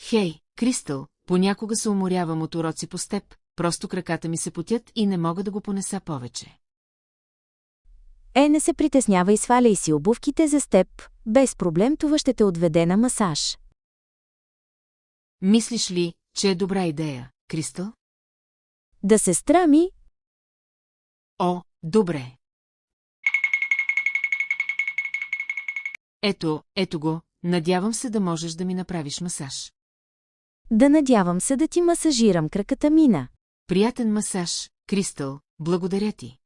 Хей, Кристал, понякога се уморявам от уроци по степ, просто краката ми се потят и не мога да го понеса повече. Не се притеснявай, сваляй си обувките за степ, без проблем това ще те отведе на масаж. Мислиш ли, че е добра идея, Кристал? Да се страми? О, добре. Ето го, надявам се да можеш да ми направиш масаж. Да, надявам се да ти масажирам краката, Мина. Приятен масаж, Кристал, благодаря ти.